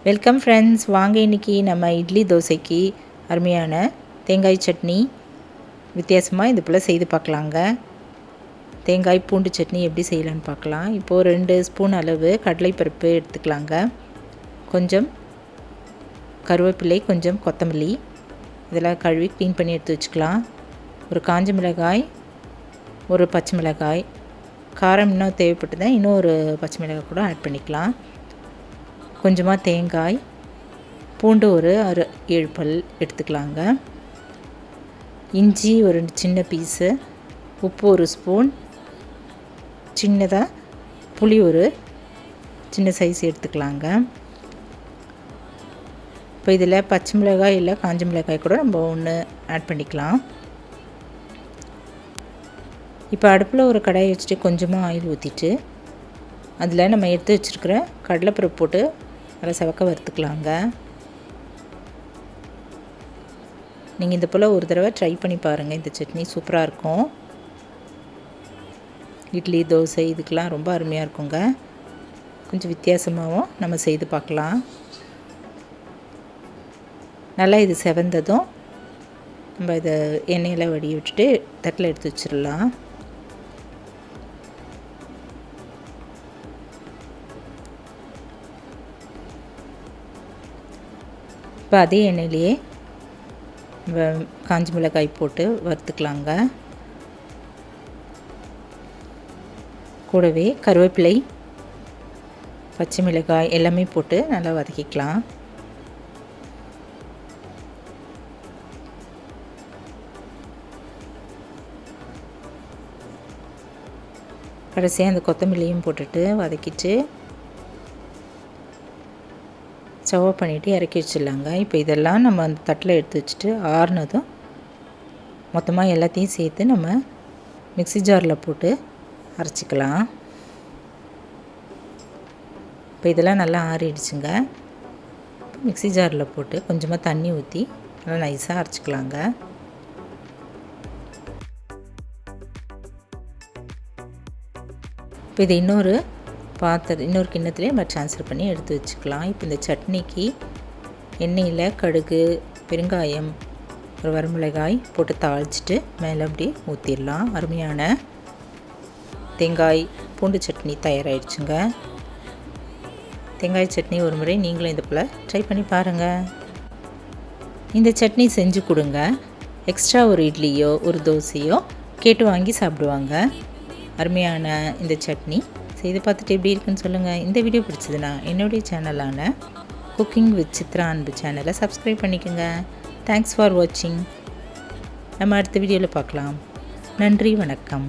Welcome friends. வாங்க இன்றைக்கி நம்ம இட்லி தோசைக்கு அருமையான தேங்காய் சட்னி வித்தியாசமாக இது போல் செய்து பார்க்கலாங்க. தேங்காய் பூண்டு சட்னி எப்படி செய்யலான்னு பார்க்கலாம். இப்போது 2 ஸ்பூன் அளவு கடலைப்பருப்பு எடுத்துக்கலாங்க. கொஞ்சம் கருவேப்பிலை, கொஞ்சம் கொத்தமல்லி இதெல்லாம் கழுவி க்ளீன் பண்ணி எடுத்து வச்சுக்கலாம். ஒரு காஞ்ச மிளகாய், ஒரு பச்சை மிளகாய், காரம் இன்னும் தேவைப்பட்டதுன்னா இன்னும் ஒரு பச்சை மிளகாய் கூட ஆட் பண்ணிக்கலாம். கொஞ்சமாக தேங்காய், பூண்டு ஒரு 7 பல் எடுத்துக்கலாங்க. இஞ்சி ஒரு சின்ன பீஸு, உப்பு ஒரு ஸ்பூன், சின்னதாக புளி ஒரு சின்ன சைஸ் எடுத்துக்கலாங்க. இப்போ இதில் பச்சை மிளகாய் இல்லை காஞ்ச மிளகாய் கூட நம்ம ஒன்று ஆட் பண்ணிக்கலாம். இப்போ அடுப்பில் ஒரு கடாயை வச்சுட்டு கொஞ்சமாக ஆயில் ஊற்றிட்டு அதில் நம்ம எடுத்து வச்சுருக்கிற கடலைப்பருப்பு போட்டு நல்லா செவக்க வறுத்துக்கலாங்க. நீங்கள் இந்த போல் ஒரு தடவை ட்ரை பண்ணி பாருங்கள். இந்த சட்னி சூப்பராக இருக்கும். இட்லி தோசை இதுக்கெலாம் ரொம்ப அருமையாக இருக்குங்க. கொஞ்சம் வித்தியாசமாகவும் நம்ம செய்து பார்க்கலாம். நல்லா இது செவந்ததும் நம்ம இதை எண்ணெயில் வடிய விட்டுட்டு தட்டில் எடுத்து வச்சிடலாம். இப்போ அதே எண்ணெயிலேயே காஞ்ச மிளகாய் போட்டு வறுத்துக்கலாங்க. கூடவே கருவேப்பிலை, பச்சை மிளகாய் எல்லாமே போட்டு நல்லா வதக்கிக்கலாம். கடைசியாக அந்த கொத்தமல்லியும் போட்டுட்டு வதக்கிட்டு ஸ்டவ் பண்ணிவிட்டு இறக்கி வச்சிடலாங்க. இப்போ இதெல்லாம் நம்ம அந்த தட்டில் எடுத்து வச்சுட்டு ஆறுனதும் மொத்தமாக எல்லாத்தையும் சேர்த்து நம்ம மிக்ஸி ஜாரில் போட்டு அரைச்சிக்கலாம். இப்போ இதெல்லாம் நல்லா ஆறிடுச்சுங்க. மிக்ஸி ஜாரில் போட்டு கொஞ்சமாக தண்ணி ஊற்றி நல்லா நைஸாக அரைச்சிக்கலாங்க. இப்போ இது இன்னொரு கிண்ணத்துலேயே நம்ம ட்ரான்ஸ்ஃபர் பண்ணி எடுத்து வச்சுக்கலாம். இப்போ இந்த சட்னிக்கு எண்ணெயில் கடுகு, பெருங்காயம், ஒரு வரமிளகாய் போட்டு தாளிச்சிட்டு மேலே அப்படி ஊற்றிடலாம். அருமையான தேங்காய் பூண்டு சட்னி தயாராகிடுச்சுங்க. தேங்காய் சட்னி ஒரு முறை நீங்களும் இது போல் ட்ரை பண்ணி பாருங்கள். இந்த சட்னி செஞ்சு கொடுங்க. எக்ஸ்ட்ரா ஒரு இட்லியோ ஒரு தோசையோ கேட்டு வாங்கி சாப்பிடுவாங்க. அருமையான இந்த சட்னி செய்து பார்த்துட்டு எப்படி இருக்குன்னு சொல்லுங்கள். இந்த வீடியோ பிடிச்சதுன்னா என்னுடைய சேனலான குக்கிங் வித் சித்ரா அன்பு சேனலை சப்ஸ்கிரைப் பண்ணிக்கோங்க. தேங்க்ஸ் ஃபார் வாட்சிங். நம்ம அடுத்த வீடியோவில் பார்க்கலாம். நன்றி, வணக்கம்.